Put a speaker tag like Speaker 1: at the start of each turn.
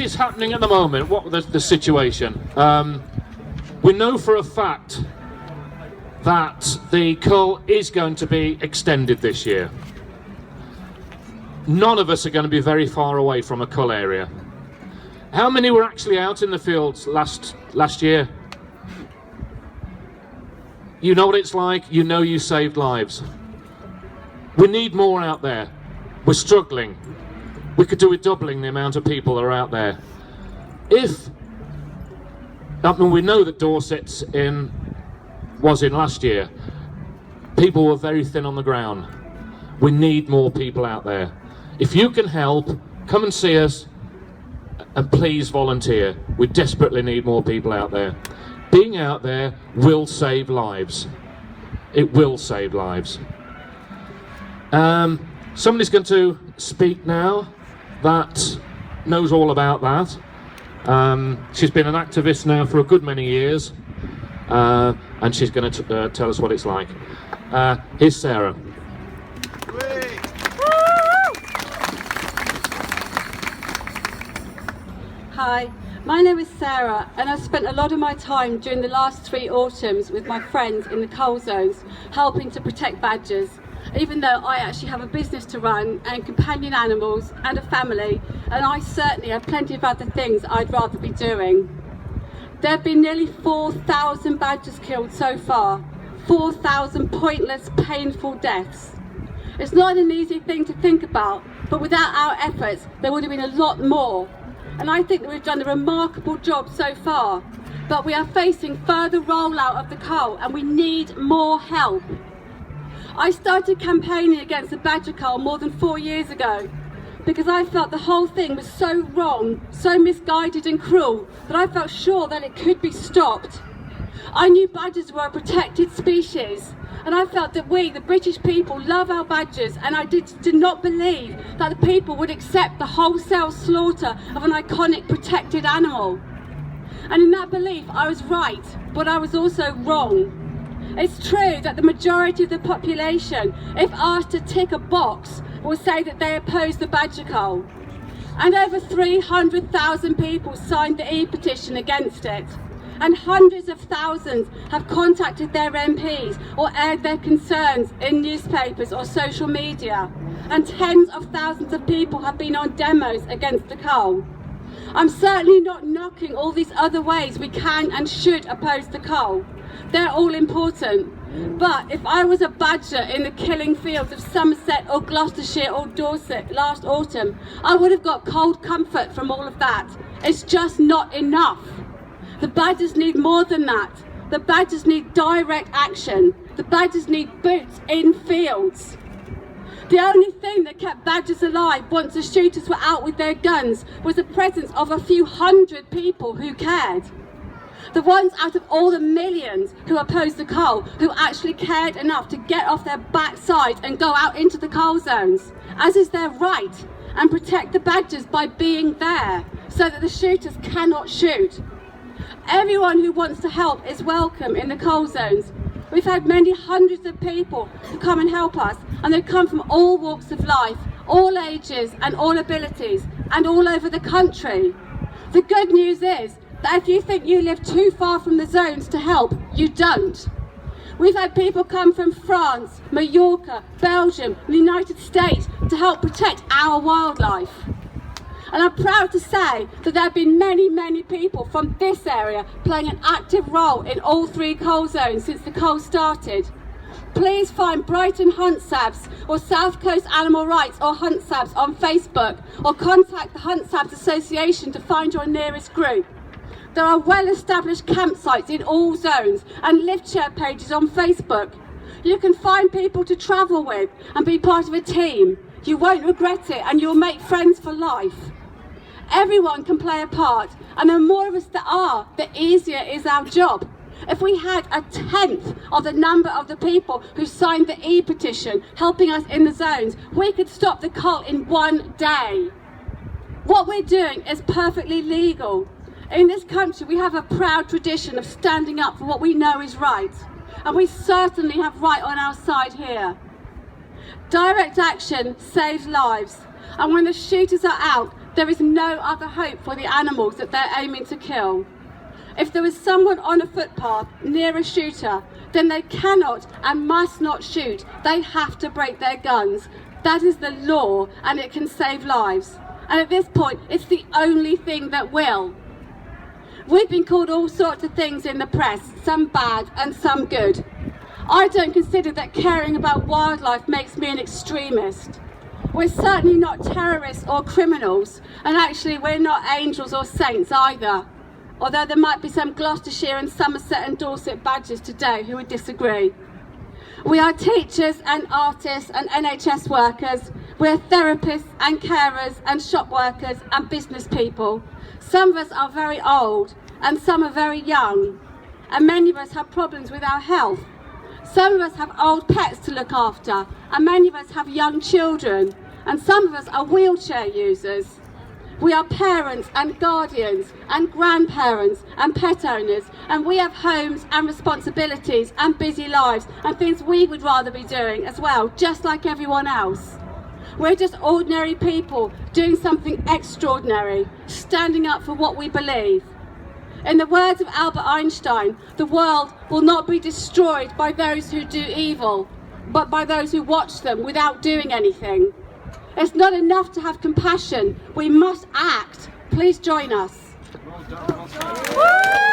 Speaker 1: is happening at the moment? What the situation? We know for a fact that the Cull is going to be extended this year. None of us are going to be very far away from a Cull area. How many were actually out in the fields last year? You know what it's like. You know you saved lives. We need more out there. We're struggling. We could do with doubling the amount of people that are out there. We know that Dorset's was in last year. People were very thin on the ground. We need more people out there. If you can help, come and see us, and please volunteer. We desperately need more people out there. Being out there will save lives. It will save lives. Somebody's going to speak now that knows all about that. She's been an activist now for a good many years, and she's going to tell us what it's like. Here's Sarah.
Speaker 2: Hi, my name is Sarah, and I've spent a lot of my time during the last 3 autumns with my friends in the Cull zones helping to protect badgers, even though I actually have a business to run and companion animals and a family, and I certainly have plenty of other things I'd rather be doing. There have been nearly 4,000 badgers killed so far, 4,000 pointless, painful deaths. It's not an easy thing to think about, but without our efforts there would have been a lot more. And I think that we've done a remarkable job so far, but we are facing further rollout of the Cull and we need more help. I started campaigning against the badger cull more than 4 years ago because I felt the whole thing was so wrong, so misguided and cruel that I felt sure that it could be stopped. I knew badgers were a protected species, and I felt that we, the British people, love our badgers, and I did not believe that the people would accept the wholesale slaughter of an iconic protected animal. And in that belief I was right, but I was also wrong. It's true that the majority of the population, if asked to tick a box, will say that they oppose the badger cull. And over 300,000 people signed the e-petition against it. And hundreds of thousands have contacted their MPs or aired their concerns in newspapers or social media. And tens of thousands of people have been on demos against the cull. I'm certainly not knocking all these other ways we can and should oppose the cull. They're all important. But if I was a badger in the killing fields of Somerset or Gloucestershire or Dorset last autumn, I would have got cold comfort from all of that. It's just not enough. The badgers need more than that. The badgers need direct action. The badgers need boots in fields. The only thing that kept badgers alive once the shooters were out with their guns was the presence of a few hundred people who cared. The ones out of all the millions who opposed the cull, who actually cared enough to get off their backside and go out into the cull zones, as is their right, and protect the badgers by being there, so that the shooters cannot shoot. Everyone who wants to help is welcome in the cull zones. We've had many hundreds of people who come and help us, and they come from all walks of life, all ages and all abilities, and all over the country. The good news is that if you think you live too far from the zones to help, you don't. We've had people come from France, Mallorca, Belgium, and the United States to help protect our wildlife. And I'm proud to say that there have been many, many people from this area playing an active role in all 3 cull zones since the cull started. Please find Brighton Hunt Sabs or South Coast Animal Rights or Hunt Sabs on Facebook, or contact the Hunt Sabs Association to find your nearest group. There are well-established campsites in all zones and lift share pages on Facebook. You can find people to travel with and be part of a team. You won't regret it, and you'll make friends for life. Everyone can play a part, and the more of us there are, the easier is our job. If we had 1/10 of the number of the people who signed the e-petition helping us in the zones, we could stop the cull in 1 day. What we're doing is perfectly legal. In this country we have a proud tradition of standing up for what we know is right, and we certainly have right on our side here. Direct action saves lives, and when the shooters are out, There is no other hope for the animals that they're aiming to kill. If there is someone on a footpath near a shooter, then they cannot and must not shoot. They have to break their guns. That is the law, and it can save lives. And at this point, it's the only thing that will. We've been called all sorts of things in the press, some bad and some good. I don't consider that caring about wildlife makes me an extremist. We're certainly not terrorists or criminals, and actually we're not angels or saints either. Although there might be some Gloucestershire and Somerset and Dorset badgers today who would disagree. We are teachers and artists and NHS workers. We're therapists and carers and shop workers and business people. Some of us are very old and some are very young. And many of us have problems with our health. Some of us have old pets to look after, and many of us have young children, and some of us are wheelchair users. We are parents and guardians and grandparents and pet owners, and we have homes and responsibilities and busy lives and things we would rather be doing as well, just like everyone else. We're just ordinary people doing something extraordinary, standing up for what we believe. In the words of Albert Einstein, the world will not be destroyed by those who do evil, but by those who watch them without doing anything. It's not enough to have compassion, we must act. Please join us.
Speaker 3: Well done, well done.